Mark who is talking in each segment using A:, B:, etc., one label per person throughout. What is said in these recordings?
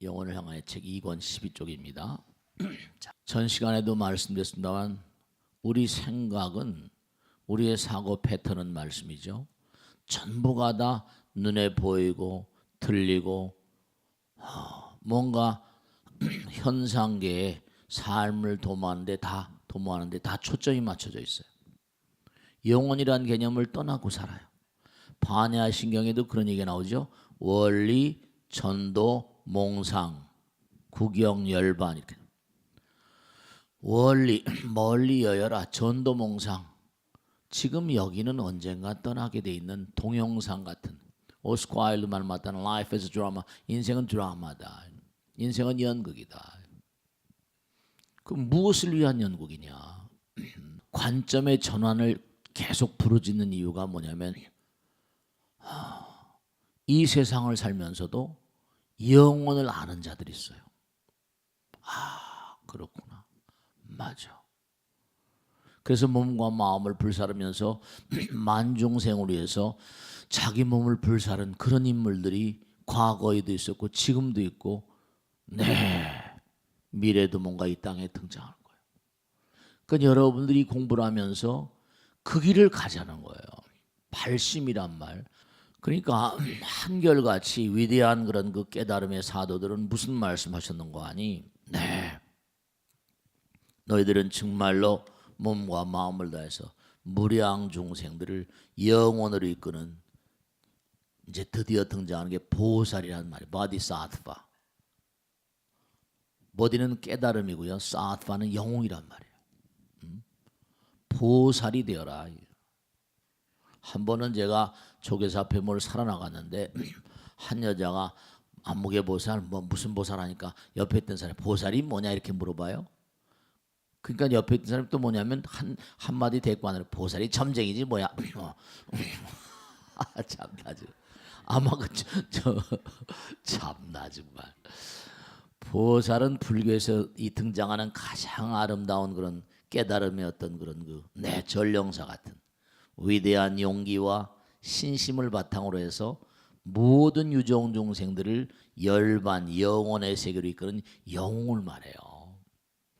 A: 영혼을 향하여 책 2권 12쪽입니다. 전 시간에도 말씀드렸습니다만 우리 생각은 우리의 사고 패턴은 말씀이죠. 전부가 다 눈에 보이고 들리고 뭔가 현상계에 삶을 도모하는데 다 초점이 맞춰져 있어요. 영혼이란 개념을 떠나고 살아요. 반야 신경에도 그런 얘기가 나오죠. 원리, 전도, 몽상, 구경, 열반 이렇게. 원리, 멀리 여여라, 전도, 몽상. 지금 여기는 언젠가 떠나게 돼 있는 동영상 같은 오스카 와일드 말 맞다는 Life is a drama. 인생은 드라마다. 인생은 연극이다. 그 무엇을 위한 연극이냐? 관점의 전환을 계속 부르짖는 이유가 뭐냐면 이 세상을 살면서도 영혼을 아는 자들이 있어요. 그렇구나. 맞아. 그래서 몸과 마음을 불사르면서 만중생을 위해서 자기 몸을 불사른 그런 인물들이 과거에도 있었고 지금도 있고 미래도 뭔가 이 땅에 등장할 거예요. 그러니까 여러분들이 공부를 하면서 그 길을 가자는 거예요. 발심이란 말. 그러니까 한결같이 위대한 그런 그 깨달음의 사도들은 무슨 말씀하셨는가 하니 너희들은 정말로 몸과 마음을 다해서 무량 중생들을 영혼으로 이끄는 이제 드디어 등장하는 게 보살이라는 말이에요. 바디사트파. 보디는 깨달음이고요. 사트파는 영웅이란 말이에요. 보살이 되어라. 한 번은 제가 조계사 폐모를 살아나갔는데 한 여자가 안목의 보살 무슨 보살 하니까 옆에 있던 사람이 보살이 뭐냐 이렇게 물어봐요. 그러니까 옆에 있던 사람이 또 뭐냐면 한마디 대꾸 하는 보살이 점쟁이지 뭐야. 참나 좀. 아마 참나 정말. 보살은 불교에서 이 등장하는 가장 아름다운 그런 깨달음의 어떤 그런 그 전령사 같은 위대한 용기와 신심을 바탕으로 해서 모든 유종 중생들을 열반 영혼의 세계로 이끄는 영웅을 말해요.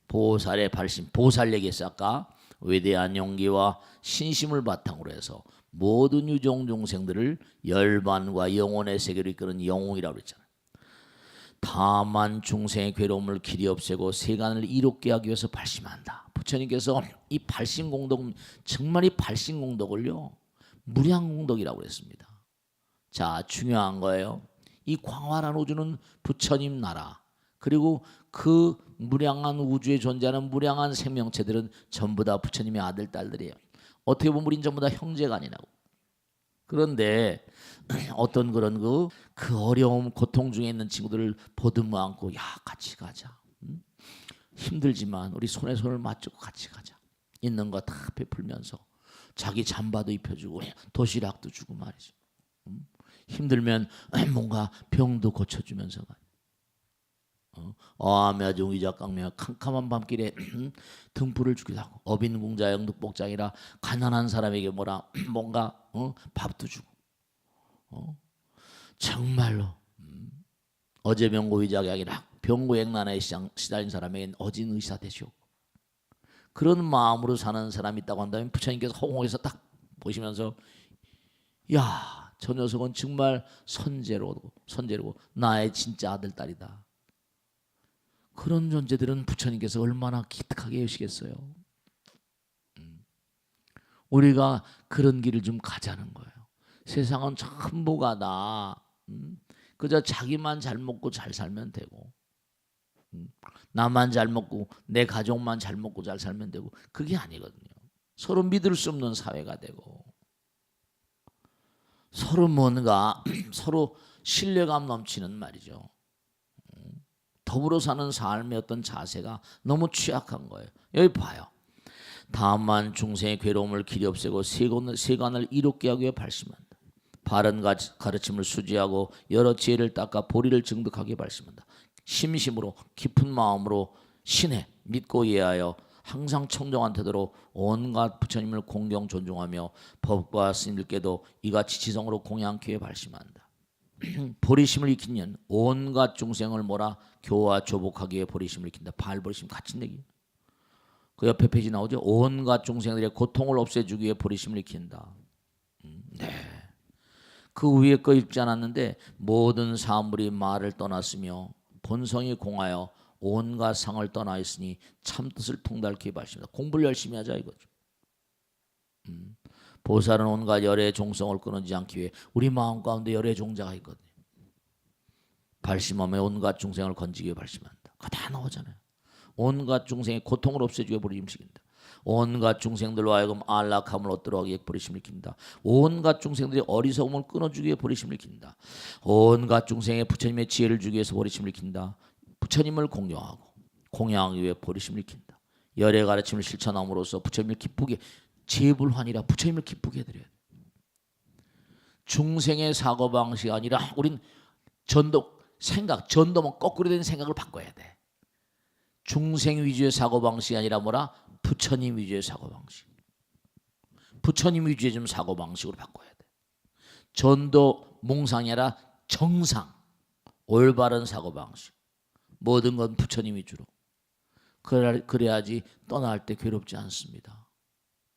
A: 보살의 발심, 보살 얘기했어 아까. 위대한 용기와 신심을 바탕으로 해서 모든 유종 중생들을 열반과 영혼의 세계로 이끄는 영웅이라고 그랬잖아요. 다만 중생의 괴로움을 길이 없애고 세간을 이롭게 하기 위해서 발심한다. 부처님께서 이 발심공덕, 정말 이 발심공덕을요 무량공덕이라고 그랬습니다. 자, 중요한 거예요. 이 광활한 우주는 부처님 나라, 그리고 그 무량한 우주에 존재하는 무량한 생명체들은 전부 다 부처님의 아들 딸들이에요. 어떻게 보면 우린 전부 다 형제가 아니라고. 그런데 어떤 그런 그 어려움 고통 중에 있는 친구들을 보듬어 안고 야 같이 가자. 힘들지만 우리 손에 손을 맞추고 같이 가자. 있는 거 다 베풀면서 자기 잠바도 입혀주고 도시락도 주고 말이죠. 힘들면 뭔가 병도 고쳐주면서 어암야중 위작강명 캄캄한 밤길에 등불을 주기도 하고 어빈궁자 영득복장이라 가난한 사람에게 뭔가 밥도 주고 정말로 어제병고 위작이 아니라 병고액난에 시달린 사람에게는 어진 의사 되시오. 그런 마음으로 사는 사람이 있다고 한다면 부처님께서 허공에서 딱 보시면서 야, 저 녀석은 정말 선제로고 나의 진짜 아들 딸이다. 그런 존재들은 부처님께서 얼마나 기특하게 여시겠어요. 우리가 그런 길을 좀 가자는 거예요. 세상은 전부가 다 그저 자기만 잘 먹고 잘 살면 되고 나만 잘 먹고 내 가족만 잘 먹고 잘 살면 되고 그게 아니거든요. 서로 믿을 수 없는 사회가 되고 서로 뭔가 서로 신뢰감 넘치는 말이죠. 더불어 사는 삶의 어떤 자세가 너무 취약한 거예요. 여기 봐요. 다만 중생의 괴로움을 길이 없애고 세간을 이롭게 하기 위해 발심한다. 바른 가르침을 수지하고 여러 지혜를 닦아 보리를 증득하게 발심한다. 심심으로 깊은 마음으로 신해 믿고 이해하여 항상 청정한 태도로 온갖 부처님을 공경 존중하며 법과 스님들께도 이같이 지성으로 공양하기 위해 발심한다. 보리심을 익힌 년 온갖 중생을 뭐라 교화 조복하기 위해 보리심을 익힌다. 발보리심 같은 얘기. 그 옆에 페이지 나오죠. 온갖 중생들의 고통을 없애주기 위해 보리심을 익힌다. 네. 그 위에 거 읽지 않았는데 모든 사물이 말을 떠났으며 본성이 공하여 온갖 상을 떠나 있으니 참 뜻을 통달케 발심이다. 공부를 열심히 하자 이거죠. 보살은 온갖 열의 종성을 끊어지지 않기 위해 우리 마음 가운데 열의 종자가 있거든요. 발심하며 온갖 중생을 건지기 위해 발심한다. 그거 다 나오잖아요. 온갖 중생의 고통을 없애주기 위해 보리심을 익힌다. 온갖 중생들로 하여금 안락함을 얻도록 하기 위해 보리심을 익힌다. 온갖 중생들의 어리석음을 끊어주기 위해 보리심을 익힌다. 온갖 중생의 부처님의 지혜를 주기 위해서 보리심을 익힌다. 부처님을 공경하고 공양하기 위해 보리심을 익힌다. 열의 가르침을 실천함으로써 부처님을 기쁘게 제불환이라 부처님을 기쁘게 해드려야 돼. 중생의 사고방식이 아니라 우린 전도면 거꾸로 된 생각을 바꿔야 돼. 중생 위주의 사고방식이 아니라 뭐라? 부처님 위주의 사고방식. 부처님 위주의 좀 사고방식으로 바꿔야 돼. 전도 몽상이 아니라 정상, 올바른 사고방식. 모든 건 부처님 위주로. 그래야지 떠날 때 괴롭지 않습니다.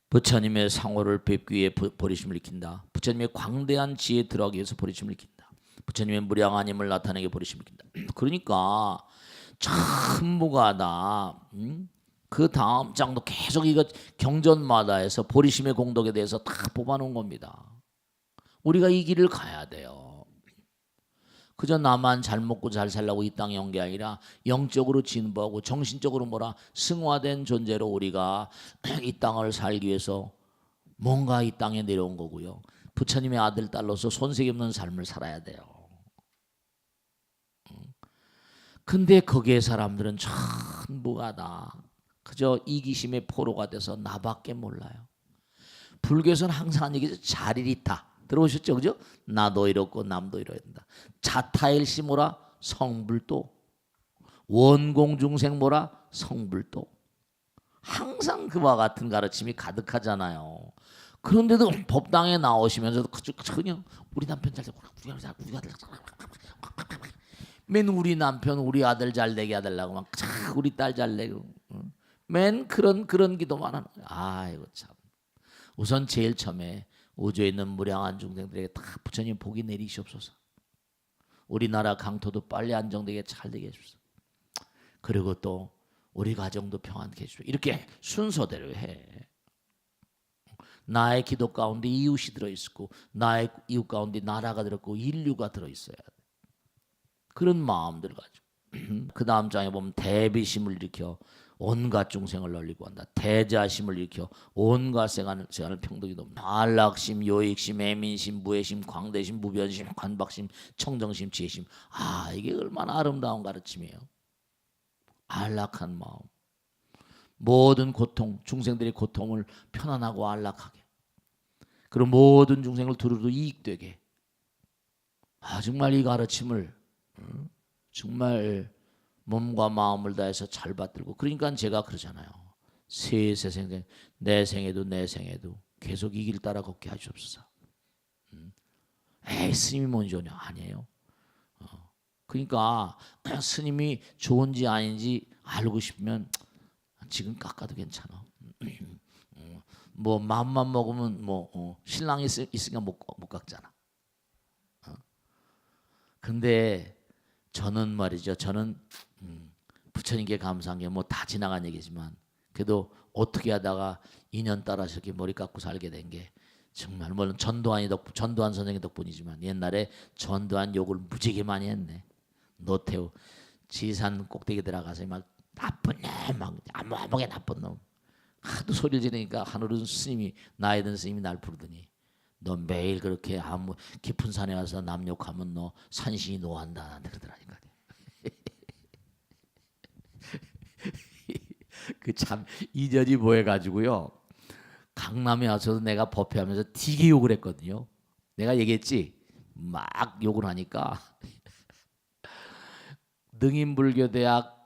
A: 부처님의 상호를 뵙기 위해 보리심을 익힌다. 부처님의 광대한 지혜에 들어가기 위해서 보리심을 익힌다. 부처님의 무량한 힘을 나타내게 보리심을 익힌다. 그러니까 참 무가다. 그 다음 장도 계속 이거 경전마다 해서 보리심의 공덕에 대해서 다 뽑아놓은 겁니다. 우리가 이 길을 가야 돼요. 그저 나만 잘 먹고 잘 살라고 이 땅에 온 게 아니라 영적으로 진보하고 정신적으로 뭐라 승화된 존재로 우리가 이 땅을 살기 위해서 뭔가 이 땅에 내려온 거고요. 부처님의 아들 딸로서 손색이 없는 삶을 살아야 돼요. 근데 거기에 사람들은 전부가 그저 이기심의 포로가 돼서 나밖에 몰라요. 불교에서는 항상 하는 얘기죠. 자리리타. 들어보셨죠? 그죠? 나도 이렇고 남도 이래야 된다. 자타일시 뭐라? 성불도. 원공중생 뭐라? 성불도. 항상 그와 같은 가르침이 가득하잖아요. 그런데도 법당에 나오시면서도 그냥 우리 남편 잘 되고 우리 아들 맨 우리 남편 우리 아들 잘 되게 해달라고 막 우리 딸 잘 되고 맨 그런 기도만 하는 거예요. 아이고 참. 우선 제일 처음에 우주에 있는 무량한 중생들에게 다 부처님 복이 내리시옵소서. 우리나라 강토도 빨리 안정되게 잘 되게 해주소서. 그리고 또 우리 가정도 평안케 해주소서. 이렇게 순서대로 해. 나의 기도 가운데 이웃이 들어있고 나의 이웃 가운데 나라가 들어있고 인류가 들어있어야 돼. 그런 마음들 가지고 그 다음 장에 보면 대비심을 일으켜 온갖 중생을 널리고 한다. 대자심을 일으켜 온갖 세간을 평등히 돕는다. 안락심, 요익심, 애민심, 무해심, 광대심, 무변심, 관박심, 청정심, 지혜심. 이게 얼마나 아름다운 가르침이에요. 안락한 마음. 모든 고통, 중생들의 고통을 편안하고 안락하게. 그리고 모든 중생을 두루두 이익되게. 정말 이 가르침을 정말 몸과 마음을 다해서 잘 받들고 그러니까 제가 그러잖아요. 세생 내 생에도 계속 이 길 따라 걷게 하시옵소서. 스님이 뭔 좋냐? 아니에요. 그러니까 스님이 좋은지 아닌지 알고 싶으면 지금 깎아도 괜찮아. 뭐 마음만 먹으면 신랑이 있으니까 못 깎잖아. 근데 저는 말이죠. 저는 부처님께 감사한 게 다 지나간 얘기지만 그래도 어떻게 하다가 인연 따라서 이렇게 머리 깎고 살게 된 게 정말 물론 전두환 선생님 덕분이지만 옛날에 전두환 욕을 무지개 많이 했네. 노태우 지산 꼭대기 들어가서 막 나쁜 놈, 막 아무게 나쁜 놈. 하도 소리를 지르니까 하늘은 스님이 나이 든 스님이 날 부르더니 너 매일 그렇게 아무 깊은 산에 가서 남 욕하면 너 산신이 노한다 나한테 그러더라니까. 그 참 이전이 뭐해가지고요. 강남에 와서도 내가 법회하면서 되게 욕을 했거든요. 내가 얘기했지. 막 욕을 하니까 능인불교대학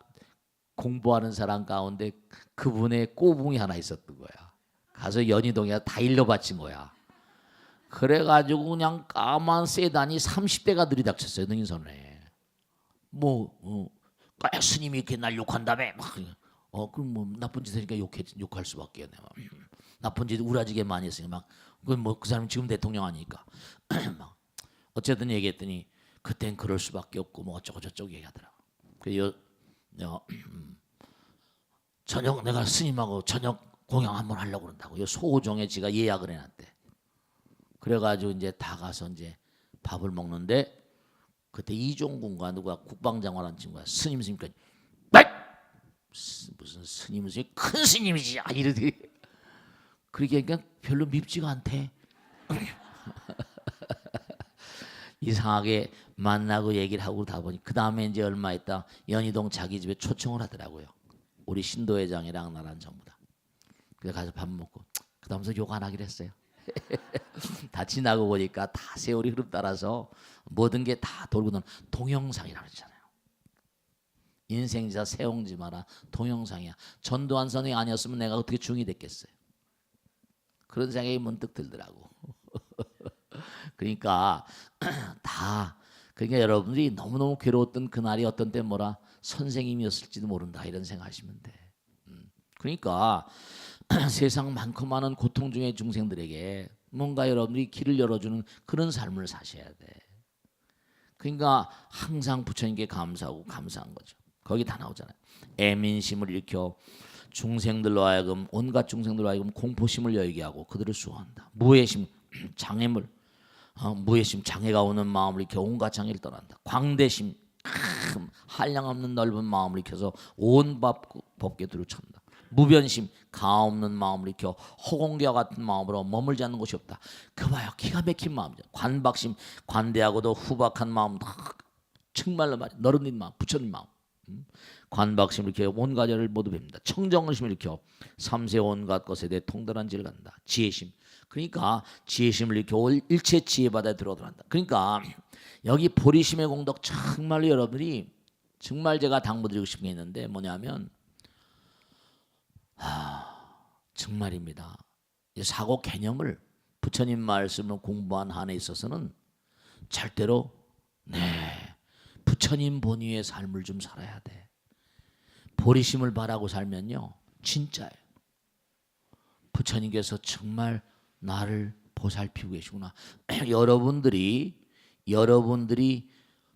A: 공부하는 사람 가운데 그분의 꼬붕이 하나 있었던 거야. 가서 연희동에 다 일러 바친 거야. 그래가지고 그냥 까만 세단이 30대가 들이닥쳤어요. 능인선에. 스님이 이렇게 날 욕한다며. 그럼 뭐 나쁜 짓 하니까 욕할 수밖에 없네. 나쁜 짓 우라지게 많이 했으니 그 사람 지금 대통령 아니니까. 막 어쨌든 얘기했더니 그땐 그럴 수밖에 없고 뭐 어쩌고 저쩌고 얘기하더라고. 저녁 내가 스님하고 저녁 공양 한번 하려고 그런다고. 소호정에 지가 예약을 해놨대. 그래가지고 이제 다 가서 이제 밥을 먹는데 그때 이종군과 누가 국방장관한 친구가 스님이니까 무슨 스님이지 큰 스님이지 이러더니 그러니까 별로 밉지가 않대. 이상하게 만나고 얘기를 하고 다 보니 그 다음에 이제 얼마 있다 연희동 자기 집에 초청을 하더라고요. 우리 신도회장이랑 나랑 전부 다. 그래서 가서 밥 먹고 그 다음서 욕 안 하기로 했어요. 다 지나고 보니까 다 세월이 흐름 따라서 모든 게 다 돌고 도는 동영상이라고 했잖아요. 인생지사 세옹지 마라 동영상이야. 전두환 선생이 아니었으면 내가 어떻게 중이 됐겠어요. 그런 생각이 문득 들더라고. 그러니까 여러분들이 너무너무 괴로웠던 그날이 어떤 때 선생님이었을지도 모른다 이런 생각하시면 돼. 그러니까 세상 많고 많은 고통 중의 중생들에게 뭔가 여러분들이 길을 열어주는 그런 삶을 사셔야 돼. 그러니까 항상 부처님께 감사하고 감사한 거죠. 거기 다 나오잖아요. 애민심을 일으켜 중생들로 하여금 온갖 중생들로 하여금 공포심을 여기게 하고 그들을 수호한다. 무해심 장애물 무해심 장애가 오는 마음을 일으켜 온갖 장애를 떠난다. 광대심 한량없는 넓은 마음을 일으켜서 온 법계들을 찬다. 무변심 가없는 마음을 일으켜 허공기와 같은 마음으로 머물지 않는 곳이 없다. 그 봐요. 기가 막힌 마음이죠. 관박심 관대하고도 후박한 마음 정말로 말이야. 너른인 마음 부처님 마음. 관박심을 일으켜 온갖 열을 모두 뵙니다. 청정심을 일으켜 삼세 온갖 것에 대해 통달한 지를 간다. 지혜심 그러니까 지혜심을 일으켜 일체 지혜바다에 들어간다. 그러니까 여기 보리심의 공덕 정말로 여러분들이 정말 제가 당부드리고 싶은 게 있는데 뭐냐면 정말입니다. 사고 개념을 부처님 말씀을 공부한 한에 있어서는 절대로 부처님 본위의 삶을 좀 살아야 돼. 보리심을 바라고 살면요 진짜예요. 부처님께서 정말 나를 보살피고 계시구나. 여러분들이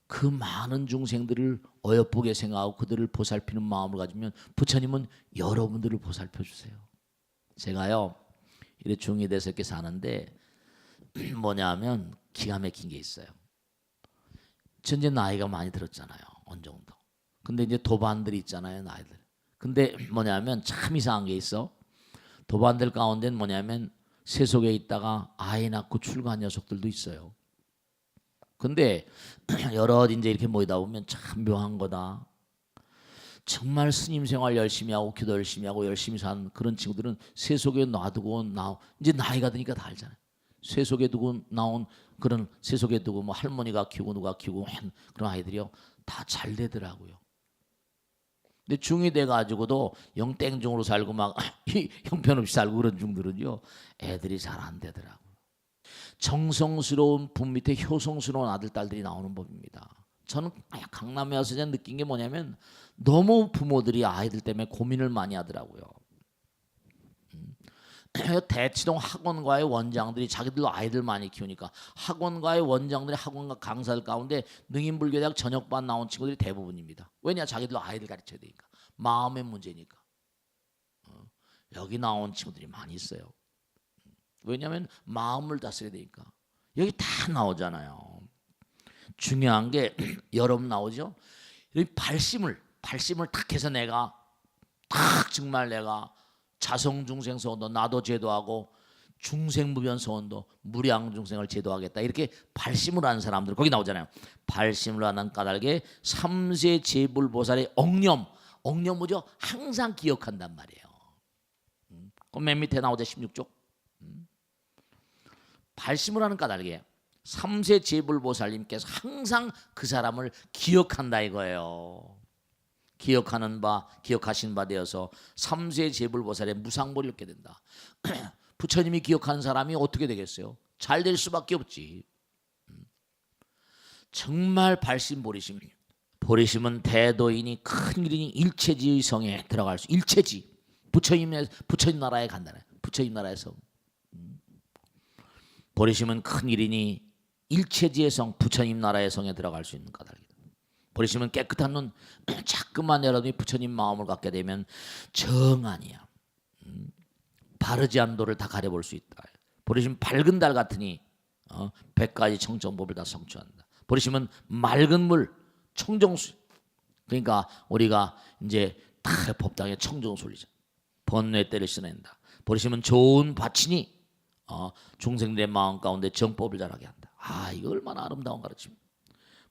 A: 그 많은 중생들을 어여쁘게 생각하고 그들을 보살피는 마음을 가지면 부처님은 여러분들을 보살펴 주세요. 제가요 이렇게 중이 돼서 이렇게 사는데 뭐냐면 기가 막힌 게 있어요. 전 이제 나이가 많이 들었잖아요. 어느 정도. 근데 이제 도반들이 있잖아요, 나이들. 근데 뭐냐면 참 이상한 게 있어. 도반들 가운데는 뭐냐면 세속에 있다가 아이 낳고 출가한 녀석들도 있어요. 근데 여러 이제 이렇게 모이다 보면 참 묘한 거다. 정말 스님 생활 열심히 하고 기도 열심히 하고 열심히 사는 그런 친구들은 세속에 놔두고 이제 나이가 드니까 다 알잖아요. 세속에 두고 나온 그런 세속에 두고 뭐 할머니가 키우고 누가 키우고 그런 아이들이요 다 잘 되더라고요. 근데 중이 돼가지고도 영땡중으로 살고 막 형편없이 살고 그런 중들은요 애들이 잘 안 되더라고요. 정성스러운 분 밑에 효성스러운 아들 딸들이 나오는 법입니다. 저는 강남에 와서 느낀 게 뭐냐면 너무 부모들이 아이들 때문에 고민을 많이 하더라고요. 대치동 학원과의 원장들이 자기들도 아이들 많이 키우니까 학원과의 원장들이 학원과 강사들 가운데 능인불교대학 전역반 나온 친구들이 대부분입니다. 왜냐 자기들도 아이들 가르쳐야 되니까. 마음의 문제니까. 여기 나온 친구들이 많이 있어요. 왜냐하면 마음을 다스려야 되니까. 여기 다 나오잖아요. 중요한 게 여러분 나오죠. 여기 발심을 탁 해서 내가 탁 정말 내가 자성중생 소원도 나도 제도하고 중생무변 소원도 무량중생을 제도하겠다 이렇게 발심을 하는 사람들 거기 나오잖아요. 발심을 하는 까닭에 삼세 제불보살의 억념 뭐죠? 항상 기억한단 말이에요. 그 맨 밑에 나오죠 16쪽. 발심을 하는 까닭에 삼세 제불보살님께서 항상 그 사람을 기억한다 이거예요. 기억하신 바 되어서 삼세 제불보살의 무상보를 얻게 된다. 부처님이 기억하는 사람이 어떻게 되겠어요? 잘 될 수밖에 없지. 정말 발심보리심. 보리심은 대도인이 큰 일이니 일체지의 성에 들어갈 수. 일체지. 부처님 나라에 간다네. 부처님 나라에서. 보리심은 큰 일이니 일체지의 성, 부처님 나라의 성에 들어갈 수 있는 까닭이다. 보리심은 깨끗한 눈. 자꾸만 여러분이 부처님 마음을 갖게 되면 정안이야. 바르지 않은 도를 다 가려볼 수 있다. 보리심 밝은 달 같으니 100가지 청정법을 다 성취한다. 보리심은 맑은 물, 청정수. 그러니까 우리가 이제 다 법당에 청정수리죠. 번뇌 때를 씻어낸다. 보리심은 좋은 밭이니 중생들의 마음 가운데 정법을 자라게 한다. 이거 얼마나 아름다운 가르침.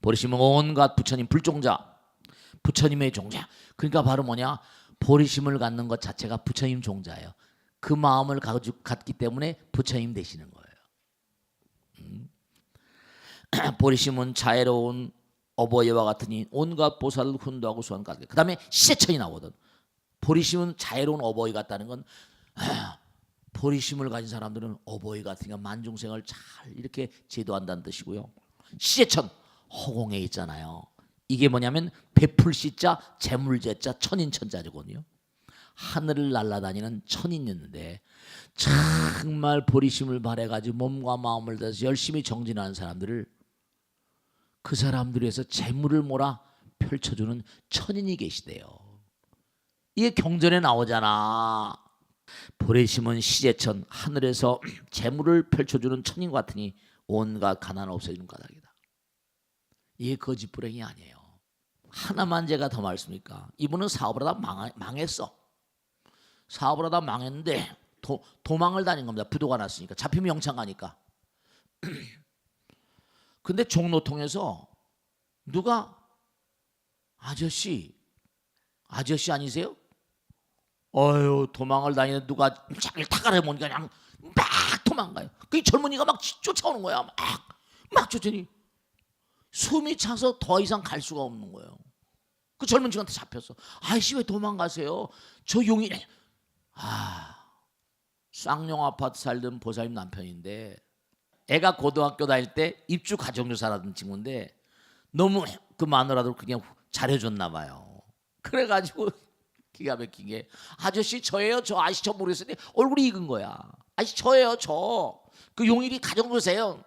A: 보리심은 온갖 부처님 불종자, 부처님의 종자. 그러니까 바로 뭐냐? 보리심을 갖는 것 자체가 부처님 종자예요. 그 마음을 갖기 때문에 부처님 되시는 거예요. 보리심은 자애로운 어버이와 같으니 온갖 보살을 훈도하고 수완까지. 그 다음에 시제천이 나오거든. 보리심은 자애로운 어버이 같다는 건 보리심을 가진 사람들은 어버이 같으니까 만중생을 잘 이렇게 제도한다는 뜻이고요. 시제천, 허공에 있잖아요. 이게 뭐냐면 베풀 시자, 재물제자, 천인천자거든요. 하늘을 날아다니는 천인이었는데 정말 보리심을 발해가지고 몸과 마음을 다해서 열심히 정진하는 사람들을 그 사람들에서 재물을 몰아 펼쳐주는 천인이 계시대요. 이게 경전에 나오잖아. 보리심은 시제천, 하늘에서 재물을 펼쳐주는 천인 같으니 온갖 가난을 없애주는 까닭이다. 이게 거짓불행이 아니에요. 하나만 제가 더 말씀입니까? 이분은 사업을 하다 망했어. 사업을 하다 망했는데 도망을 다닌 겁니다. 부도가 났으니까. 잡히면 영창 가니까. 근데 종로통에서 누가 아저씨 아니세요? 도망을 다니는 누가 자기를 타가려 보니까 그냥 막 도망가요. 그 젊은이가 막 쫓아오는 거야. 막 쫓아오니 숨이 차서 더 이상 갈 수가 없는 거예요. 그 젊은 친구한테 잡혔어. 아이씨 왜 도망가세요? 저 용이 쌍용 아파트 살던 보살님 남편인데 애가 고등학교 다닐 때 입주 가정교사라던 친구인데 너무 그 마누라도 그냥 잘해줬나 봐요. 그래가지고 기가 막힌 게 아저씨 저예요. 저 아저씨 저 모르겠는데 얼굴이 익은 거야. 아저씨 저예요. 저 그 용일이 가정교사예요.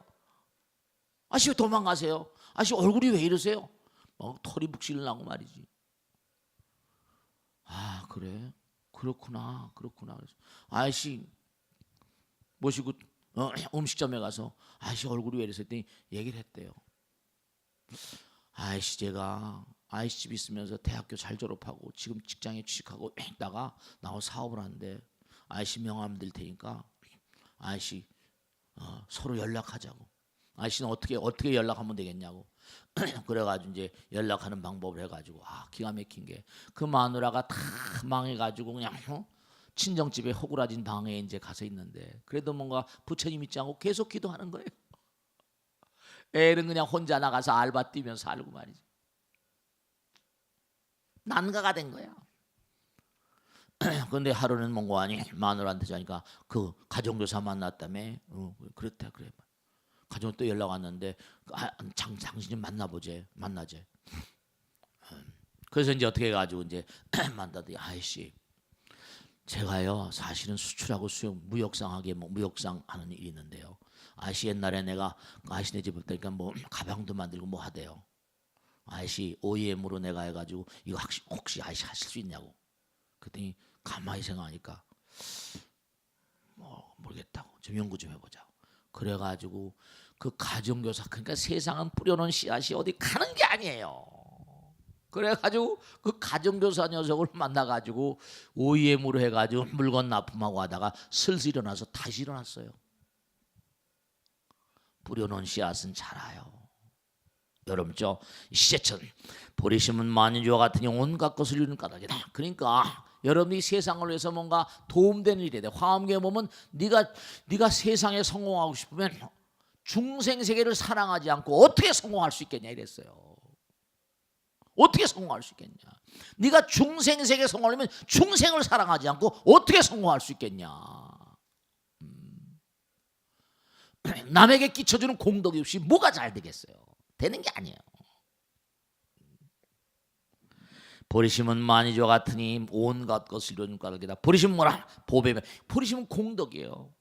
A: 아저씨 왜 도망가세요? 아저씨 얼굴이 왜 이러세요? 털이 묵실 나고 말이지. 그래? 그렇구나. 그래서 아저씨 모시고 음식점에 가서 아저씨 얼굴이 왜 이러세요? 했더니 얘기를 했대요. 아저씨 제가 아저씨 집 있으면서 대학교 잘 졸업하고 지금 직장에 취직하고 있다가 나와서 사업을 하는데 아저씨 명함 드릴 테니까 아저씨 서로 연락하자고. 아저씨는 어떻게 연락하면 되겠냐고. 그래가지고 이제 연락하는 방법을 해가지고 기가 막힌 게 그 마누라가 다 망해가지고 그냥 친정집에 허구라진 방에 이제 가서 있는데 그래도 뭔가 부처님 믿지 않고 계속 기도하는 거예요. 애는 그냥 혼자 나가서 알바 뛰면서 살고 말이지. 난가가 된 거야. 근데 하루는 뭔가 아니 마누라한테 자니까 그 가정교사 만났다며. 그렇다 그래. 가정 또 연락 왔는데 당신 좀 만나재. 그래서 이제 어떻게 해가지고 이제 만나더니 아이씨 제가요 사실은 수출하고 수용 무역상 하는 일이 있는데요. 아이씨 옛날에 내가 아이씨네 집에 있다니까 뭐 가방도 만들고 뭐 하대요. 아이씨 OEM으로 내가 해가지고 이거 혹시 아이씨 하실 수 있냐고. 그랬더니 가만히 생각하니까 모르겠다고 좀 연구 좀 해보자고. 그래가지고 그 가정교사 그러니까 세상은 뿌려놓은 씨앗이 어디 가는 게 아니에요. 그래가지고 그 가정교사 녀석을 만나가지고 OEM으로 해가지고 물건 납품하고 하다가 슬슬 일어나서 다시 일어났어요. 뿌려놓은 씨앗은 자라요. 여러분죠? 시제천 보리심은 만인주와 같으니 온갖 것을 이루는 까닭이다. 그러니까 여러분이 세상을 위해서 뭔가 도움되는 일이 돼. 화엄경에 보면 네가 세상에 성공하고 싶으면 중생 세계를 사랑하지 않고 어떻게 성공할 수 있겠냐 이랬어요. 어떻게 성공할 수 있겠냐? 네가 중생 세계 성공하려면 중생을 사랑하지 않고 어떻게 성공할 수 있겠냐? 남에게 끼쳐주는 공덕이 없이 뭐가 잘 되겠어요? 되는 게 아니에요. 버리심은 만이와 같으니 온갖 것을 이루는 까닭이다. 버리심은 뭐라? 보배면. 버리심은 공덕이에요.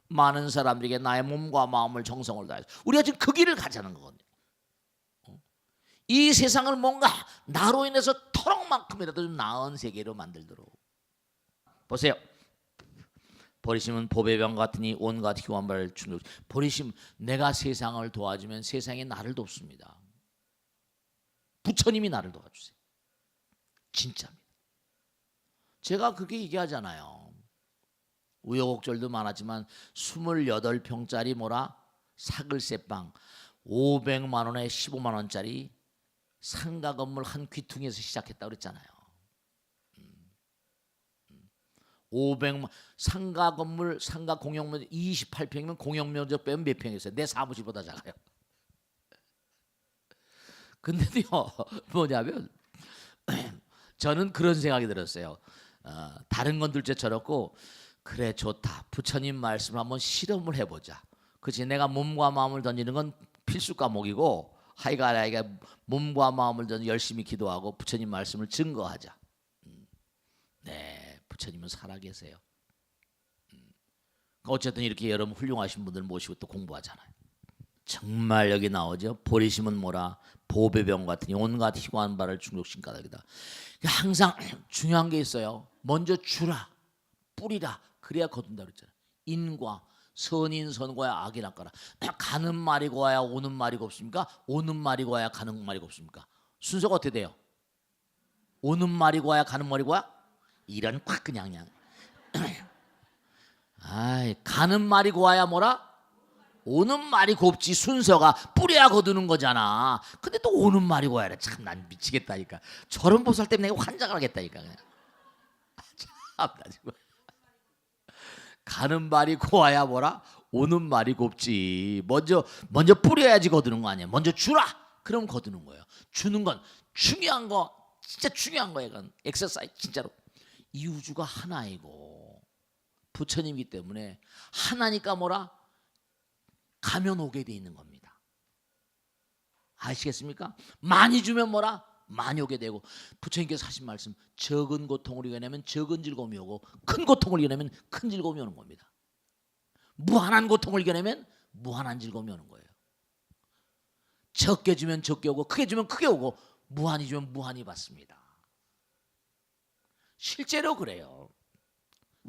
A: 많은 사람들에게 나의 몸과 마음을 정성을 다해서 우리가 지금 그 길을 가자는 거거든요. 이 세상을 뭔가 나로 인해서 토록만큼이라도 좀 나은 세계로 만들도록. 보세요. 버리심은 보배병 같으니 온갖 희환발 주는. 버리심, 내가 세상을 도와주면 세상이 나를 돕습니다. 부처님이 나를 도와주세요. 진짜입니다. 제가 그렇게 얘기하잖아요. 우여곡절도 많았지만 28평짜리 뭐라 사글세방 500만 원에 15만 원짜리 상가 건물 한 귀퉁이에서 시작했다고 그랬잖아요. 500만 상가 건물 상가 공용면 28평이면 공용면적 빼면 몇 평이었어요? 내 사무실보다 작아요. 근데요 뭐냐면 저는 그런 생각이 들었어요. 다른 건 둘째쳐놓고 그래 좋다. 부처님 말씀을 한번 실험을 해보자. 그치, 내가 몸과 마음을 던지는 건 필수 과목이고 하이가 몸과 마음을 던져 열심히 기도하고 부처님 말씀을 증거하자. 네, 부처님은 살아계세요. 어쨌든 이렇게 여러분 훌륭하신 분들 모시고 또 공부하잖아요. 정말 여기 나오죠. 버리심은 뭐라? 보배병 같으니 온갖 희고한 바를 중독신 까닭이다. 항상 중요한 게 있어요. 먼저 주라, 뿌리라, 그래야 거둔다 그랬잖아요. 인과 선인 선과야 악이 낫거라. 가는 말이 고와야 오는 말이 곱습니까? 오는 말이 고와야 가는 말이 곱습니까? 순서가 어떻게 돼요? 오는 말이 고와야 가는 말이 고와야? 이런 콱 그냥 아이, 가는 말이 고와야 뭐라? 오는 말이 곱지. 순서가 뿌려야 거두는 거잖아. 근데 또 오는 말이 고와야. 참 난 미치겠다니까. 저런 보살 때문에 내가 환장을 하겠다니까 그냥. 참 나 지금. 가는 말이 고와야 뭐라? 오는 말이 곱지. 먼저 뿌려야지 거두는 거 아니야. 먼저 주라. 그럼 거두는 거예요. 주는 건 중요한 거, 진짜 중요한 거예요. 이건 엑서사이즈 진짜로. 이 우주가 하나이고 부처님이기 때문에 하나니까 뭐라? 가면 오게 돼 있는 겁니다. 아시겠습니까? 많이 주면 뭐라? 많이 오게 되고 부처님께서 하신 말씀 적은 고통을 이겨내면 적은 즐거움이 오고 큰 고통을 이겨내면 큰 즐거움이 오는 겁니다. 무한한 고통을 이겨내면 무한한 즐거움이 오는 거예요. 적게 주면 적게 오고 크게 주면 크게 오고 무한히 주면 무한히 받습니다. 실제로 그래요.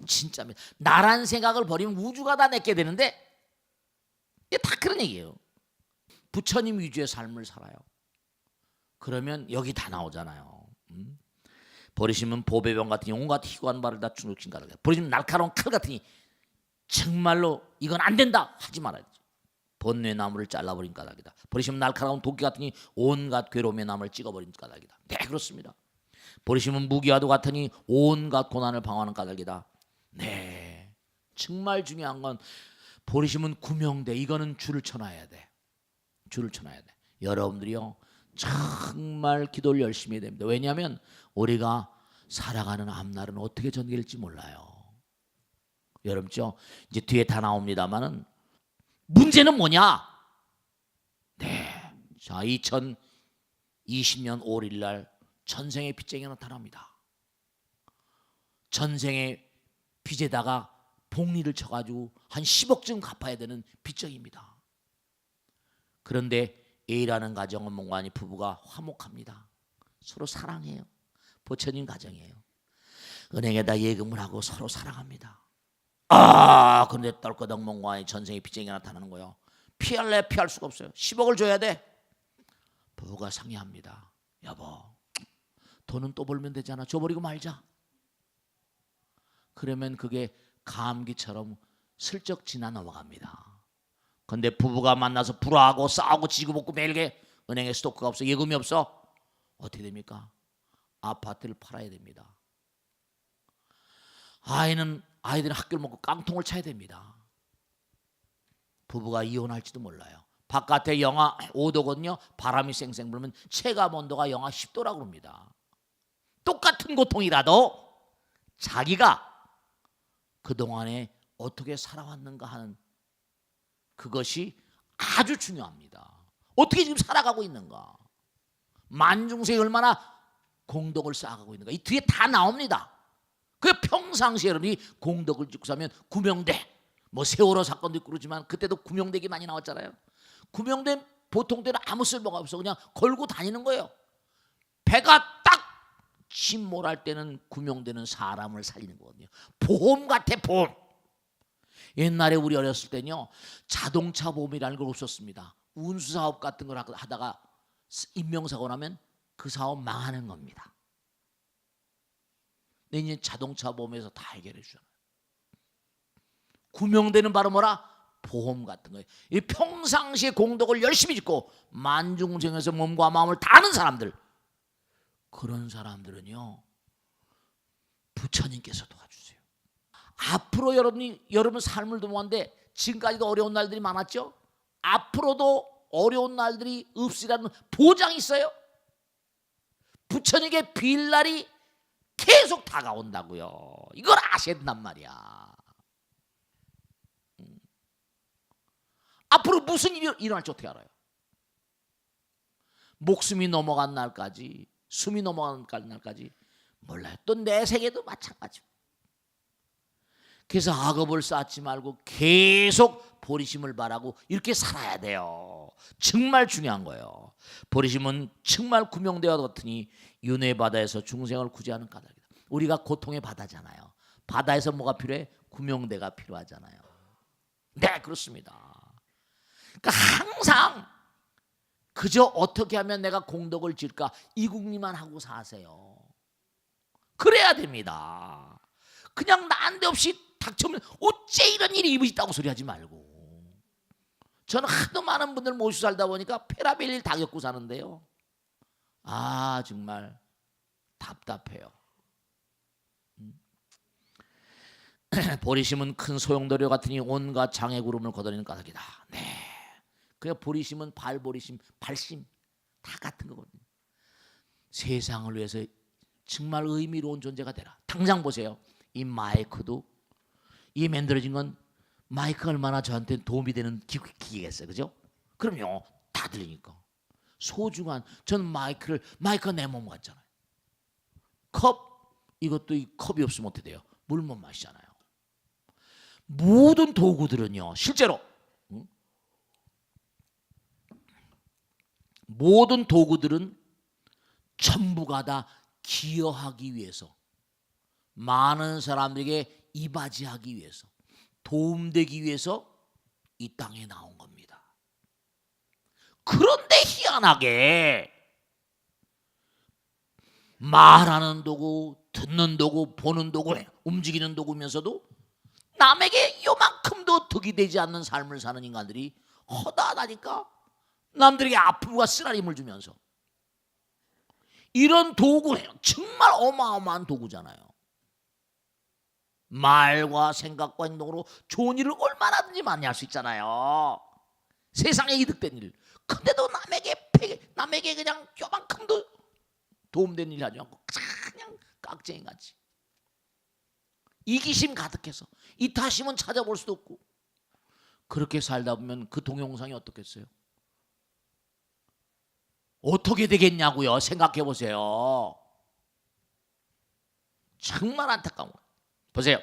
A: 진짜입니다. 나란 생각을 버리면 우주가 다 내게 되는데 이게 다 그런 얘기예요. 부처님 위주의 삶을 살아요. 그러면 여기 다 나오잖아요. 버리시면 보배병 같으니 온갖 희고한 바를 다 중독신 가라. 버리시면 날카로운 칼 같으니 정말로 이건 안 된다 하지 말아야지. 번뇌 나무를 잘라버린 까닭이다. 버리시면 날카로운 도끼 같으니 온갖 괴로움의 나무를 찍어버린 까닭이다. 네, 그렇습니다. 버리시면 무기와도 같으니 온갖 고난을 방어하는 까닭이다. 네, 정말 중요한 건 버리시면 구명대. 이거는 줄을 쳐놔야 돼. 줄을 쳐놔야 돼. 여러분들이요 정말 기도를 열심히 해야 됩니다. 왜냐하면 우리가 살아가는 앞날은 어떻게 전개될지 몰라요. 여러분죠 이제 뒤에 다 나옵니다만은 문제는 뭐냐? 네, 자 2020년 5월 1일 날 전생의 빚쟁이가 나타납니다. 전생의 빚에다가 복리를 쳐가지고 한 10억쯤 갚아야 되는 빚쟁이입니다. 그런데 A라는 가정은 몽관이 부부가 화목합니다. 서로 사랑해요. 부처님 가정이에요. 은행에다 예금을 하고 서로 사랑합니다. 그런데 떨거덕 몽관이 전생의 빚쟁이가 나타나는 거예요. 피할래 피할 수가 없어요. 10억을 줘야 돼. 부부가 상의합니다. 여보, 돈은 또 벌면 되잖아. 줘버리고 말자. 그러면 그게 감기처럼 슬쩍 지나 넘어갑니다. 근데 부부가 만나서 불화하고 싸우고 지고 볶고 매일게 은행에 스토크가 없어, 예금이 없어. 어떻게 됩니까? 아파트를 팔아야 됩니다. 아이들은 학교를 먹고 깡통을 차야 됩니다. 부부가 이혼할지도 몰라요. 바깥에 영하 5도거든요. 바람이 쌩쌩 불면 체감 온도가 영하 10도라고 합니다. 똑같은 고통이라도 자기가 그동안에 어떻게 살아왔는가 하는 그것이 아주 중요합니다. 어떻게 지금 살아가고 있는가? 만중생이 얼마나 공덕을 쌓아가고 있는가? 이 뒤에 다 나옵니다. 그 평상시에 여러분이 공덕을 짓고 사면 구명대, 뭐 세월호 사건도 있고 그러지만 그때도 구명대기 많이 나왔잖아요. 구명대 보통 때는 아무 쓸모가 없어. 그냥 걸고 다니는 거예요. 배가 딱 침몰할 때는 구명대는 사람을 살리는 거거든요. 보험 같아, 보험. 옛날에 우리 어렸을 때는요, 자동차 보험이라는 걸 없었습니다. 운수사업 같은 걸 하다가 인명사고 나면 그 사업 망하는 겁니다. 근데 이제 자동차 보험에서 다 해결해 주잖아요. 구명대는 바로 뭐라? 보험 같은 거예요. 이 평상시에 공덕을 열심히 짓고 만중생에서 몸과 마음을 다하는 사람들, 그런 사람들은요, 부처님께서 도와주세요. 앞으로 여러분 삶을 도모하는데 지금까지도 어려운 날들이 많았죠? 앞으로도 어려운 날들이 없으리라는 보장이 있어요. 부처님께 빌 날이 계속 다가온다고요. 이걸 아셔야 된단 말이야. 앞으로 무슨 일이 일어날지 어떻게 알아요? 목숨이 넘어간 날까지, 숨이 넘어간 날까지 몰라요. 또 내 세계도 마찬가지고. 그래서 악업을 쌓지 말고 계속 보리심을 바라고 이렇게 살아야 돼요. 정말 중요한 거예요. 보리심은 정말 구명대와 같으니 윤회 바다에서 중생을 구제하는 까닭이다. 우리가 고통의 바다잖아요. 바다에서 뭐가 필요해? 구명대가 필요하잖아요. 네, 그렇습니다. 그러니까 항상 그저 어떻게 하면 내가 공덕을 지을까 이 궁리만 하고 사세요. 그래야 됩니다. 그냥 난데없이 닥쳐오면 어째 이런 일이 있다고 소리하지 말고. 저는 하도 많은 분들 모시고 살다 보니까 페라벨 일 다 겪고 사는데요, 아 정말 답답해요. 보리심은 큰 소용돌이와 같으니 온갖 장애 구름을 걷어내는 까닭이다. 네, 그 보리심은 발보리심, 발심 다 같은 거거든요. 세상을 위해서 정말 의미로운 존재가 되라. 당장 보세요. 이 마이크도, 이 만들어진 건 마이크가 얼마나 저한테 도움이 되는 기계겠어요, 그죠? 그럼요, 다 들리니까 소중한. 저는 마이크가 내 몸 같잖아요. 컵, 이것도 이 컵이 없으면 어떻게 돼요? 물 못 마시잖아요. 모든 도구들은요, 실제로 모든 도구들은 전부가 다 기여하기 위해서, 많은 사람들에게 이바지하기 위해서, 도움되기 위해서 이 땅에 나온 겁니다. 그런데 희한하게 말하는 도구, 듣는 도구, 보는 도구, 움직이는 도구면서도 남에게 요만큼도 득이 되지 않는 삶을 사는 인간들이 허다하다니까. 남들에게 아픔과 쓰라림을 주면서. 이런 도구예요. 정말 어마어마한 도구잖아요. 말과 생각과 행동으로 좋은 일을 얼마나든지 많이 할 수 있잖아요. 세상에 이득된 일. 근데도 남에게 그냥 요만큼도 도움되는 일 하지 않고 그냥 깍쟁이 같이 이기심 가득해서 이타심은 찾아볼 수도 없고, 그렇게 살다 보면 그 동영상이 어떻겠어요? 어떻게 되겠냐고요. 생각해 보세요. 정말 안타까운 거예요. 보세요.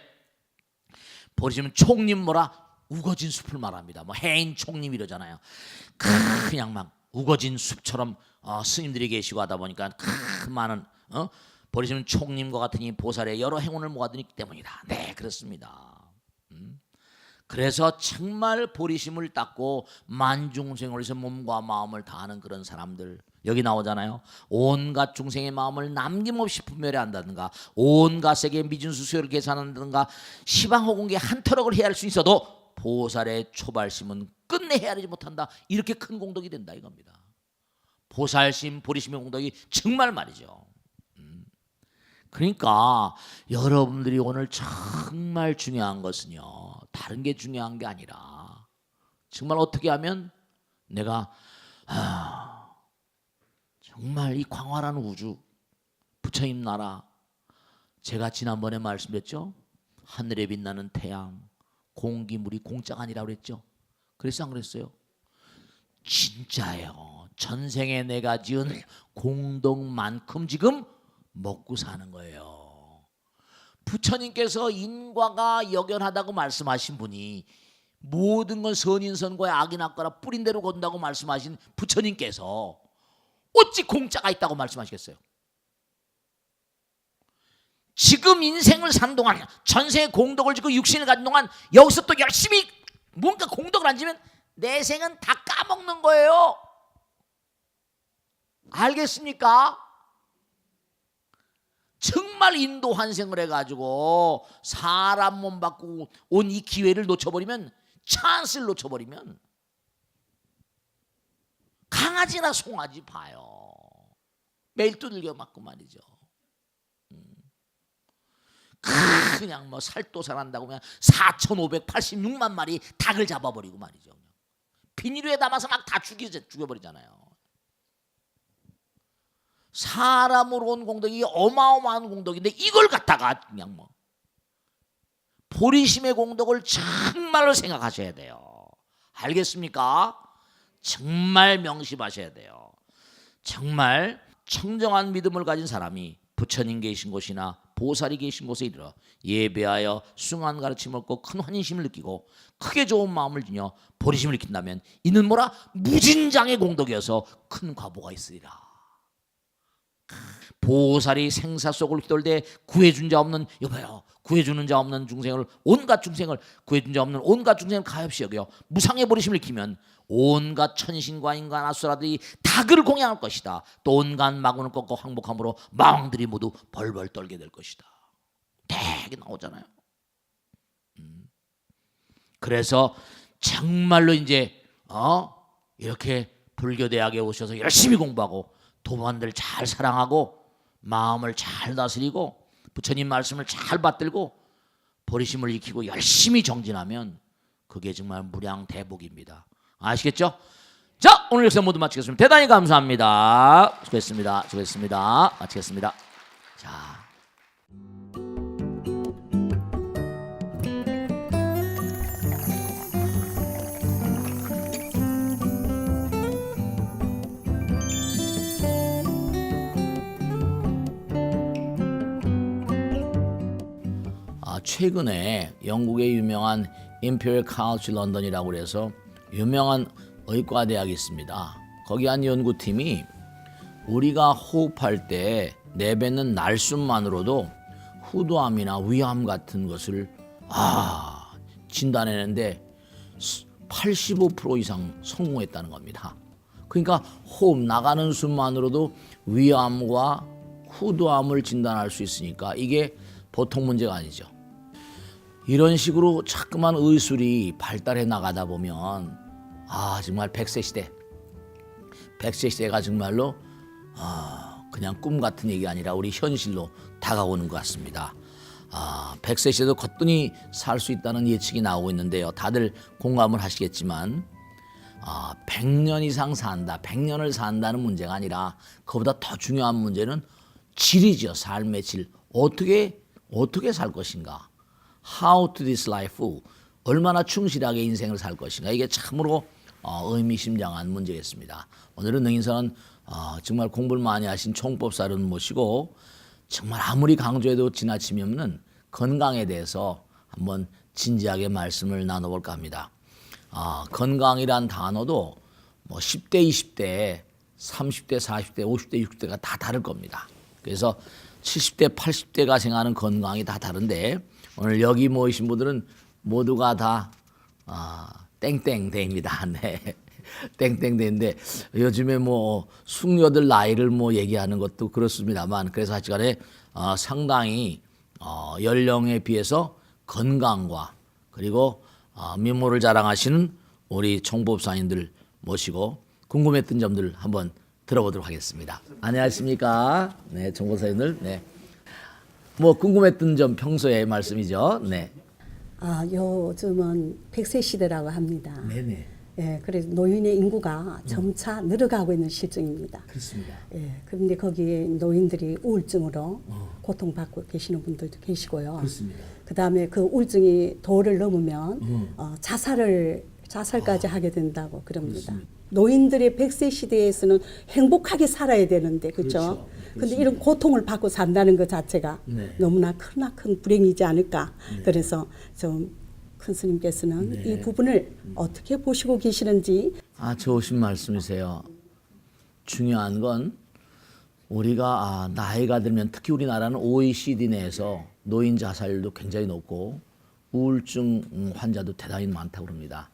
A: 보시면 총님 뭐라? 우거진 숲을 말합니다. 뭐 해인 총님 이러잖아요. 그냥 막 우거진 숲처럼 스님들이 계시고 하다 보니까 큰 많은 보시면 총님과 같으니 보살의 여러 행운을 모아두기 때문이다. 네, 그렇습니다. 그래서 정말 보리심을 닦고 만중생을 위해서 몸과 마음을 다하는 그런 사람들, 여기 나오잖아요. 온갖 중생의 마음을 남김없이 분별해 한다든가, 온갖 세계 미진수 수요를 계산한다든가, 시방호공계 한 터럭을 헤아릴 수 있어도 보살의 초발심은 끝내 헤아리지 못한다. 이렇게 큰 공덕이 된다 이겁니다. 보살심, 보리심의 공덕이 정말 말이죠. 그러니까 여러분들이 오늘 정말 중요한 것은요, 다른 게 중요한 게 아니라 정말 어떻게 하면 내가 정말 이 광활한 우주, 부처님 나라, 제가 지난번에 말씀드렸죠. 하늘에 빛나는 태양, 공기, 물이 공짜가 아니라고 그랬죠. 그랬어 안 그랬어요? 진짜예요. 전생에 내가 지은 공덕만큼 지금 먹고 사는 거예요. 부처님께서 인과가 역연하다고 말씀하신 분이 모든 건 선인선과의 악인악과라 뿌린 대로 건다고 말씀하신 부처님께서 어찌 공짜가 있다고 말씀하시겠어요? 지금 인생을 산 동안 전생의 공덕을 지고 육신을 가진 동안 여기서 또 열심히 뭔가 공덕을 안 지면 내 생은 다 까먹는 거예요. 알겠습니까? 정말 인도 환생을 해가지고 사람 몸 바꾸고 온 이 기회를 놓쳐버리면, 찬스를 놓쳐버리면 강아지나 송아지 봐요. 매일 두들겨 맞고 말이죠. 그냥 뭐 살도살 한다고 그냥 4,586만 마리 닭을 잡아버리고 말이죠. 비닐에 담아서 막 다 죽여버리잖아요. 사람으로 온 공덕이 어마어마한 공덕인데 이걸 갖다가 그냥 뭐 보리심의 공덕을 정말로 생각하셔야 돼요. 알겠습니까? 정말 명심하셔야 돼요. 정말 청정한 믿음을 가진 사람이 부처님 계신 곳이나 보살이 계신 곳에 이르러 예배하여 숭한 가르침을 얻고 큰 환희심을 느끼고 크게 좋은 마음을 지녀 보리심을 익힌다면 이는 뭐라? 무진장의 공덕이어서 큰 과보가 있으리라. 보살이 생사 속을 휘돌되 구해준 자 없는, 여봐요, 구해주는 자 없는 중생을, 온갖 중생을, 구해준 자 없는 온갖 중생을 가엾이 여겨 무상의 보리심을 익히면 온갖 천신과 인간 아수라들이 닭을 공양할 것이다. 또 온갖 마군을 꺾고 항복함으로 마왕들이 모두 벌벌 떨게 될 것이다. 되게 나오잖아요. 그래서 정말로 이제 이렇게 불교대학에 오셔서 열심히 공부하고 도반들 잘 사랑하고 마음을 잘 다스리고 부처님 말씀을 잘 받들고 보리심을 익히고 열심히 정진하면 그게 정말 무량대복입니다. 아시겠죠? 자, 오늘 역사 모두 마치겠습니다. 대단히 감사합니다. 수고했습니다. 수고했습니다. 마치겠습니다. 자. 최근에 영국의 유명한 임페리얼 칼리지 런던이라고 그래서 유명한 의과대학이 있습니다. 거기 한 연구팀이 우리가 호흡할 때 내뱉는 날숨만으로도 후두암이나 위암 같은 것을 진단해내는데 85% 이상 성공했다는 겁니다. 그러니까 호흡 나가는 숨만으로도 위암과 후두암을 진단할 수 있으니까 이게 보통 문제가 아니죠. 이런 식으로 자꾸만 의술이 발달해 나가다 보면 정말 100세 시대가 정말로 그냥 꿈 같은 얘기 아니라 우리 현실로 다가오는 것 같습니다. 100세 시대도 거뜬히 살 수 있다는 예측이 나오고 있는데요. 다들 공감을 하시겠지만 100년 이상 산다, 100년을 산다는 문제가 아니라 그보다 더 중요한 문제는 질이죠. 삶의 질. 어떻게 살 것인가. How to this life, 얼마나 충실하게 인생을 살 것인가. 이게 참으로 의미심장한 문제겠습니다. 오늘은 능인선은 정말 공부를 많이 하신 총법사를 모시고 정말 아무리 강조해도 지나침이 없는 건강에 대해서 한번 진지하게 말씀을 나눠볼까 합니다. 건강이란 단어도 뭐 10대, 20대, 30대, 40대, 50대, 60대가 다 다를 겁니다. 그래서 70대, 80대가 생각하는 건강이 다 다른데 오늘 여기 모이신 분들은 모두가 다 땡땡대입니다. 네. 땡땡대인데 요즘에 뭐 숙녀들 나이를 뭐 얘기하는 것도 그렇습니다만 그래서 하여간에 상당히 연령에 비해서 건강과 그리고 미모를 자랑하시는 우리 총법사님들 모시고 궁금했던 점들 한번 들어보도록 하겠습니다. 안녕하십니까? 네, 총법사님들. 네. 뭐 궁금했던 점 평소에 말씀이죠. 네.
B: 요즘은 100세 시대라고 합니다.
A: 네네.
B: 예, 그래서 노인의 인구가 점차 늘어가고 있는 실정입니다.
A: 그렇습니다.
B: 예, 그런데 거기에 노인들이 우울증으로 고통받고 계시는 분들도 계시고요.
A: 그렇습니다.
B: 그 다음에 그 우울증이 도를 넘으면 자살을 자살까지 하게 된다고 그럽니다. 노인들의 100세 시대에서는 행복하게 살아야 되는데 그렇죠? 근데 이런 고통을 받고 산다는 것 자체가
A: 네.
B: 너무나 크나큰 불행이지 않을까. 그래서 좀 큰 스님께서는 이 부분을 어떻게 보시고 계시는지.
A: 좋으신 말씀이세요. 중요한 건 우리가 나이가 들면 특히 우리나라는 OECD 내에서 노인 자살률도 굉장히 높고 우울증 환자도 대단히 많다고 합니다.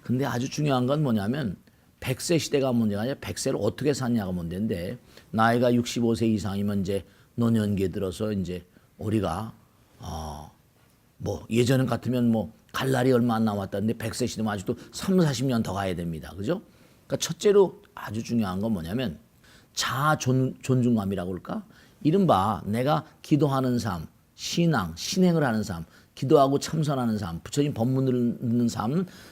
A: 근데 아주 중요한 건 뭐냐면 100세 시대가 문제가 아니라 100세를 어떻게 사냐가 문제인데 나이가 65세 이상이면 이제 노년기에 들어서 이제 우리가 뭐 예전 같으면 뭐 갈 날이 얼마 안 남았다는데 100세 시대면 아직도 3, 40년 더 가야 됩니다. 그죠? 그러니까 첫째로 아주 중요한 건 뭐냐면 자아 존중감이라고 할까? 이른바 내가 기도하는 삶, 신앙, 신행을 하는 삶, 기도하고 참선하는 삶, 부처님 법문을 듣는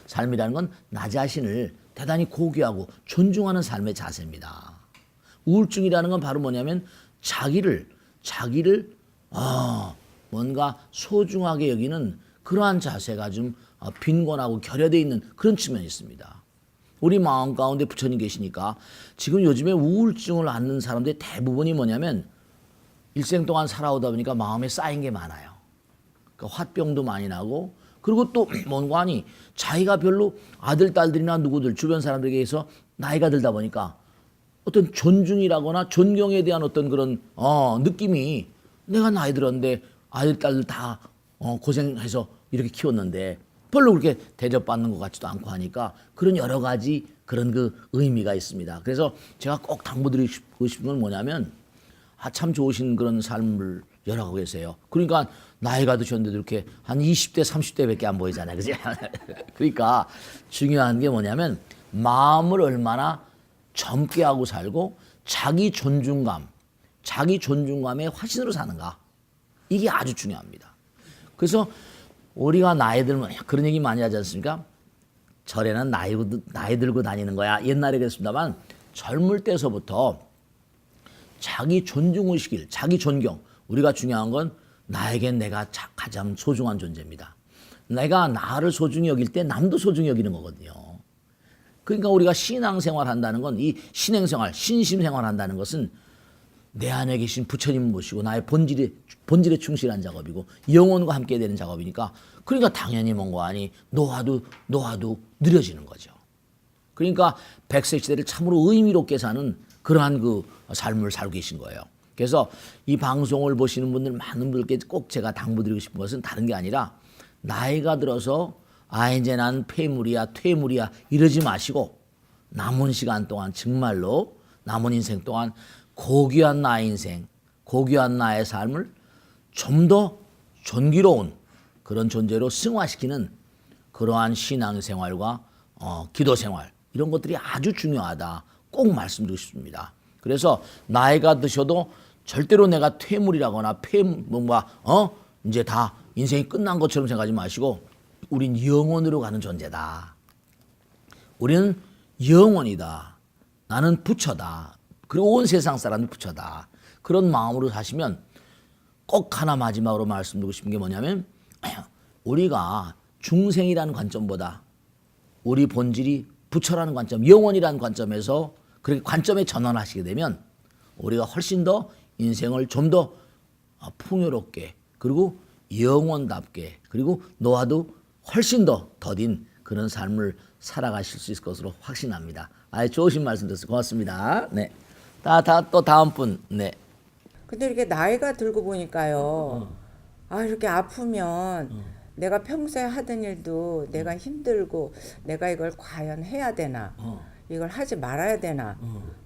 A: 삶이라는 건 나 자신을 대단히 고귀하고 존중하는 삶의 자세입니다. 우울증이라는 건 바로 뭐냐면 자기를 뭔가 소중하게 여기는 그러한 자세가 좀 빈곤하고 결여되어 있는 그런 측면이 있습니다. 우리 마음 가운데 부처님 계시니까 지금 요즘에 우울증을 앓는 사람들의 대부분이 뭐냐면 일생 동안 살아오다 보니까 마음에 쌓인 게 많아요. 그러니까 화병도 많이 나고 그리고 또 뭔가 하니 자기가 별로 아들, 딸들이나 누구들 주변 사람들에게서 나이가 들다 보니까 어떤 존중이라거나 존경에 대한 어떤 그런 느낌이 내가 나이 들었는데 아들, 딸들 다 고생해서 이렇게 키웠는데 별로 그렇게 대접받는 것 같지도 않고 하니까 그런 여러 가지 그런 그 의미가 있습니다. 그래서 제가 꼭 당부드리고 싶은 건 뭐냐면 참 좋으신 그런 삶을 열어가고 계세요. 그러니까 나이가 드셨는데도 이렇게 한 20대, 30대밖에 안 보이잖아요. 그죠? 그러니까 중요한 게 뭐냐면 마음을 얼마나 젊게 하고 살고 자기 존중감의 화신으로 사는가. 이게 아주 중요합니다. 그래서 우리가 나이 들면 그런 얘기 많이 하지 않습니까? 절에는 나이 들고 다니는 거야. 옛날에 그랬습니다만 젊을 때서부터 자기 존중의식을, 자기 존경. 우리가 중요한 건 나에겐 내가 가장 소중한 존재입니다. 내가 나를 소중히 여길 때 남도 소중히 여기는 거거든요. 그러니까 우리가 신앙생활 한다는 건 이 신행생활, 신심생활 한다는 것은 내 안에 계신 부처님을 모시고 나의 본질에 충실한 작업이고 영혼과 함께 되는 작업이니까 그러니까 당연히 뭔가 하니 노화도 느려지는 거죠. 그러니까 100세 시대를 참으로 의미롭게 사는 그러한 그 삶을 살고 계신 거예요. 그래서 이 방송을 보시는 분들 많은 분들께 꼭 제가 당부드리고 싶은 것은 다른 게 아니라 나이가 들어서 이제 난 퇴물이야 이러지 마시고 남은 시간 동안 정말로 남은 인생 동안 고귀한 나의 인생, 고귀한 나의 삶을 좀 더 존귀로운 그런 존재로 승화시키는 그러한 신앙생활과 기도생활 이런 것들이 아주 중요하다. 꼭 말씀드리고 싶습니다. 그래서 나이가 드셔도 절대로 내가 퇴물이라거나 이제 다 인생이 끝난 것처럼 생각하지 마시고 우린 영원으로 가는 존재다. 우리는 영원이다. 나는 부처다. 그리고 온 세상 사람은 부처다. 그런 마음으로 사시면 꼭 하나 마지막으로 말씀드리고 싶은 게 뭐냐면 우리가 중생이라는 관점보다 우리 본질이 부처라는 관점, 영원이라는 관점에서 그렇게 관점에 전환하시게 되면 우리가 훨씬 더 인생을 좀 더 풍요롭게 그리고 영원답게 그리고 노화도 훨씬 더 더딘 그런 삶을 살아가실 수 있을 것으로 확신합니다. 좋으신 말씀 됐습니다. 고맙습니다. 네. 또 다음 분. 네.
C: 근데 이렇게 나이가 들고 보니까요. 이렇게 아프면 내가 평소에 하던 일도 내가 힘들고 내가 이걸 과연 해야 되나? 이걸 하지 말아야 되나?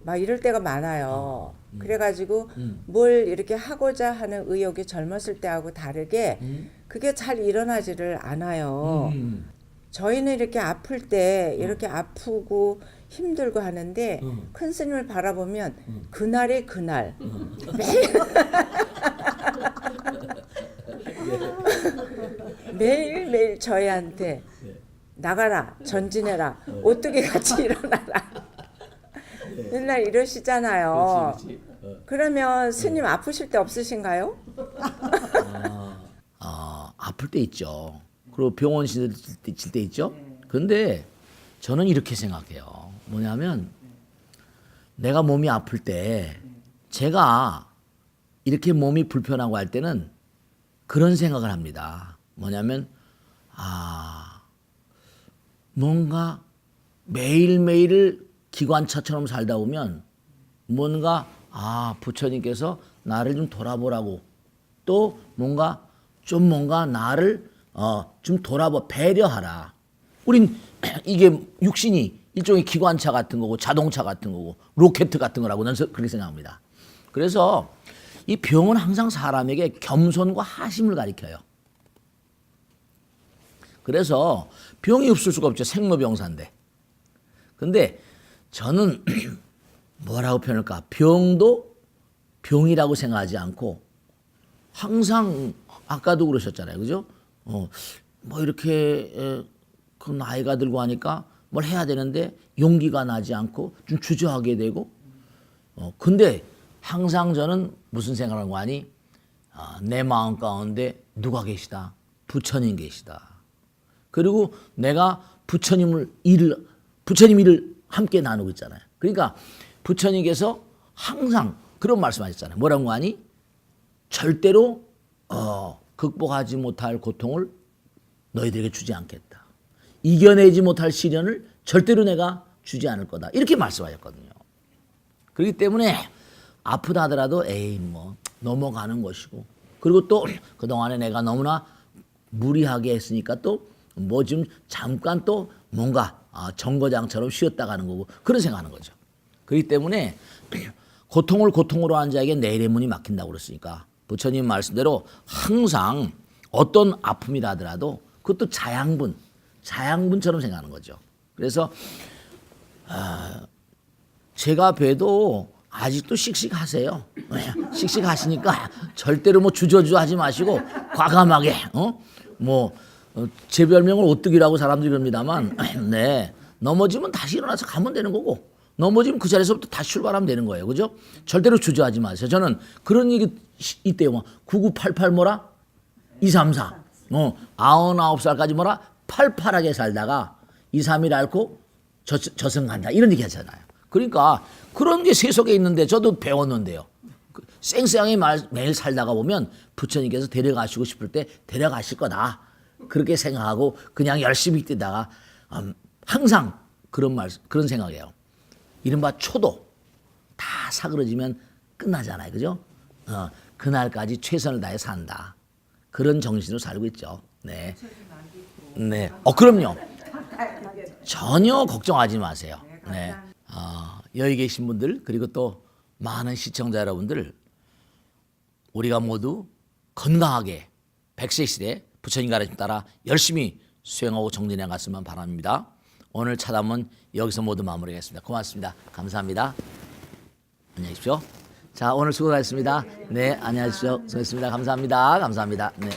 C: 막 이럴 때가 많아요. 그래가지고 뭘 이렇게 하고자 하는 의욕이 젊었을 때하고 다르게 그게 잘 일어나지를 않아요. 저희는 이렇게 아플 때 이렇게 아프고 힘들고 하는데 큰 스님을 바라보면 그날의 그날 매일매일 저희한테 나가라 전진해라 오뚜기 같이 일어나라 맨날 이러시잖아요. 그러면 스님 아프실 때 없으신가요?
A: 아플 때 있죠. 그리고 병원 질 때 있죠. 그런데 저는 이렇게 생각해요. 뭐냐면 내가 몸이 아플 때 제가 이렇게 몸이 불편하고 할 때는 그런 생각을 합니다. 뭐냐면 뭔가 매일매일 기관차처럼 살다 보면 뭔가 부처님께서 나를 좀 돌아보라고 또 뭔가 나를 좀 돌아봐 배려하라. 우린 이게 육신이 일종의 기관차 같은 거고 자동차 같은 거고 로켓 같은 거라고 저는 그렇게 생각합니다. 그래서 이 병은 항상 사람에게 겸손과 하심을 가리켜요. 그래서 병이 없을 수가 없죠. 생로병사인데. 근데 저는 뭐라고 표현할까? 병도 병이라고 생각하지 않고 항상 아까도 그러셨잖아요. 그죠? 뭐 이렇게 그 나이가 들고 하니까 뭘 해야 되는데 용기가 나지 않고 좀 주저하게 되고 근데 항상 저는 무슨 생각을 하고 하니 내 마음 가운데 누가 계시다? 부처님 계시다. 그리고 내가 부처님 일을 함께 나누고 있잖아요. 그러니까 부처님께서 항상 그런 말씀하셨잖아요. 뭐라고 하니? 절대로 극복하지 못할 고통을 너희들에게 주지 않겠다. 이겨내지 못할 시련을 절대로 내가 주지 않을 거다. 이렇게 말씀하셨거든요. 그렇기 때문에 아프다 하더라도 에이 뭐 넘어가는 것이고 그리고 또 그동안에 내가 너무나 무리하게 했으니까 또 뭐 좀 잠깐 또 뭔가 정거장처럼 쉬었다 가는 거고 그런 생각하는 거죠. 그렇기 때문에 고통을 고통으로 하는 자에게 내일의 문이 막힌다고 그랬으니까 부처님 말씀대로 항상 어떤 아픔이라 하더라도 그것도 자양분처럼 생각하는 거죠. 그래서 제가 봬도 아직도 씩씩하세요. 씩씩하시니까 절대로 뭐 주저주저하지 마시고 과감하게 제 별명을 오뚜기라고 사람들이 그럽니다만 네 넘어지면 다시 일어나서 가면 되는 거고 넘어지면 그 자리에서부터 다시 출발하면 되는 거예요. 그죠? 절대로 주저하지 마세요. 저는 그런 얘기 있대요. 9988 뭐라? 234. 99살까지 뭐라? 팔팔하게 살다가 2, 3일 앓고 저승 간다. 이런 얘기 하잖아요. 그러니까 그런 게 세속에 있는데 저도 배웠는데요. 쌩쌩하게 매일 살다가 보면 부처님께서 데려가시고 싶을 때 데려가실 거다. 그렇게 생각하고 그냥 열심히 뛰다가 항상 그런 생각이에요. 이른바 초도 다 사그러지면 끝나잖아요. 그죠? 그날까지 최선을 다해 산다. 그런 정신으로 살고 있죠. 네. 네. 그럼요. 전혀 걱정하지 마세요. 네. 여기 계신 분들 그리고 또 많은 시청자 여러분들 우리가 모두 건강하게 100세 시대 부처님 가르침 따라 열심히 수행하고 정진해 갔으면 바랍니다. 오늘 차담은 여기서 모두 마무리하겠습니다. 고맙습니다. 감사합니다. 안녕히 계십시오. 자, 오늘 수고하셨습니다. 네, 안녕히 계십시오. 수고했습니다. 감사합니다. 감사합니다. 네.